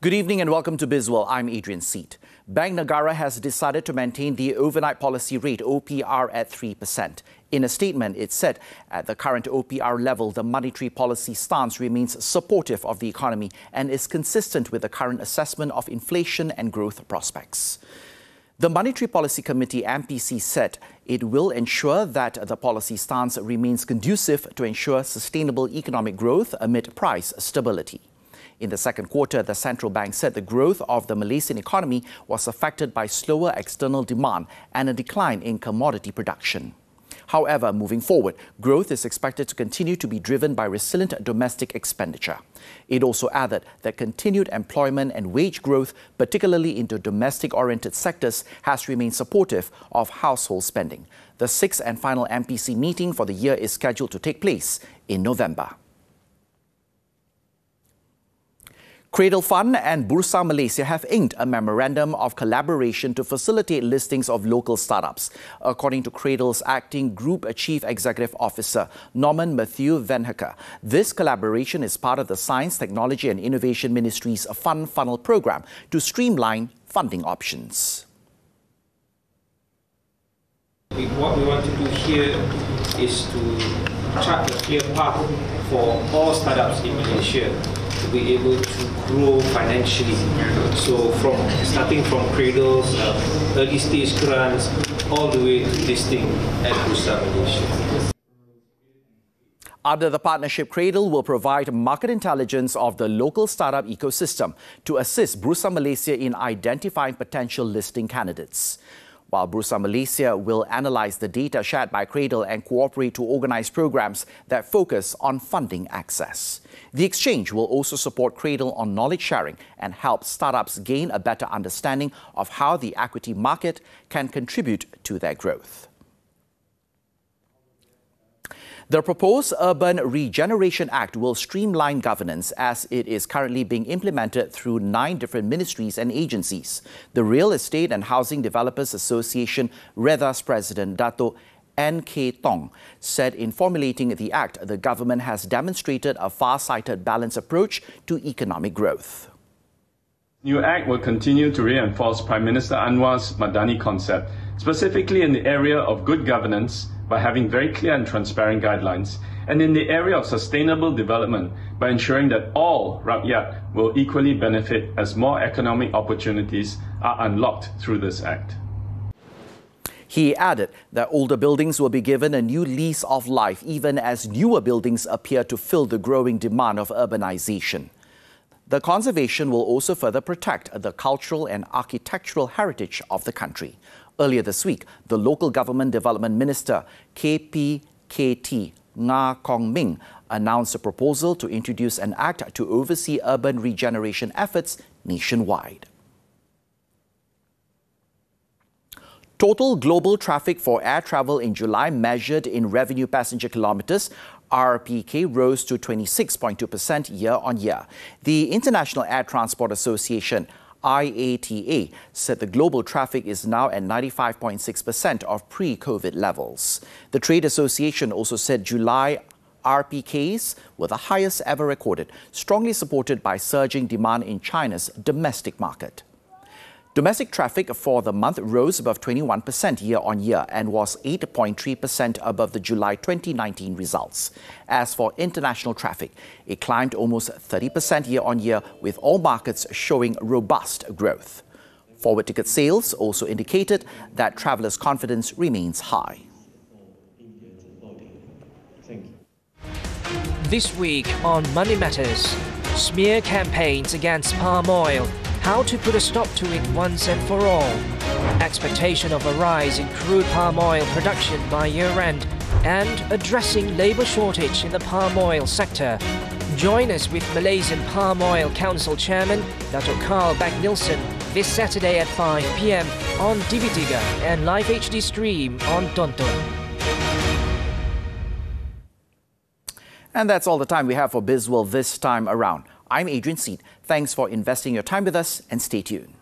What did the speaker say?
Good evening and welcome to Bizworld. I'm Adrian Seet. Bank Negara has decided to maintain the overnight policy rate OPR at 3%. In a statement, it said at the current OPR level, the monetary policy stance remains supportive of the economy and is consistent with the current assessment of inflation and growth prospects. The Monetary Policy Committee MPC said it will ensure that the policy stance remains conducive to ensure sustainable economic growth amid price stability. In the second quarter, the central bank said the growth of the Malaysian economy was affected by slower external demand and a decline in commodity production. However, moving forward, growth is expected to continue to be driven by resilient domestic expenditure. It also added that continued employment and wage growth, particularly into domestic-oriented sectors, has remained supportive of household spending. The sixth and final MPC meeting for the year is scheduled to take place in November. Cradle Fund and Bursa Malaysia have inked a memorandum of collaboration to facilitate listings of local startups. According to Cradle's acting Group Chief Executive Officer, Norman Matthew Venhaker, this collaboration is part of the Science, Technology and Innovation Ministry's Fund Funnel program to streamline funding options. What we want to do here is to chart a clear path for all startups in Malaysia to be able to grow financially. So starting from Cradle's early stage grants all the way to listing at Bursa Malaysia. Under the partnership, Cradle will provide market intelligence of the local startup ecosystem to assist Bursa Malaysia in identifying potential listing candidates, while Bursa Malaysia will analyse the data shared by Cradle and cooperate to organise programs that focus on funding access. The exchange will also support Cradle on knowledge sharing and help startups gain a better understanding of how the equity market can contribute to their growth. The proposed Urban Regeneration Act will streamline governance as it is currently being implemented through 9 different ministries and agencies. The Real Estate and Housing Developers Association REDA's president, Dato' N.K. Tong, said in formulating the act, the government has demonstrated a far-sighted balanced approach to economic growth. New Act will continue to reinforce Prime Minister Anwar's Madani concept, specifically in the area of good governance by having very clear and transparent guidelines, and in the area of sustainable development by ensuring that all rakyat will equally benefit as more economic opportunities are unlocked through this Act. He added that older buildings will be given a new lease of life even as newer buildings appear to fill the growing demand of urbanization. The conservation will also further protect the cultural and architectural heritage of the country. Earlier this week, the Local Government Development Minister, KPKT Nga Kong Ming, announced a proposal to introduce an act to oversee urban regeneration efforts nationwide. Total global traffic for air travel in July measured in revenue passenger kilometres RPK rose to 26.2% year-on-year. The International Air Transport Association IATA said the global traffic is now at 95.6% of pre-COVID levels. The trade association also said July RPKs were the highest ever recorded, strongly supported by surging demand in China's domestic market. Domestic traffic for the month rose above 21% year-on-year and was 8.3% above the July 2019 results. As for international traffic, it climbed almost 30% year-on-year, with all markets showing robust growth. Forward ticket sales also indicated that travellers' confidence remains high. This week on Money Matters, smear campaigns against palm oil. How to put a stop to it once and for all. Expectation of a rise in crude palm oil production by year-end and addressing labour shortage in the palm oil sector. Join us with Malaysian Palm Oil Council Chairman Dato' Carl Back-Nielsen this Saturday at 5 p.m. on TV3 and live HD stream on Tonton. And that's all the time we have for Bizworld this time around. I'm Adrian Seet. Thanks for investing your time with us and stay tuned.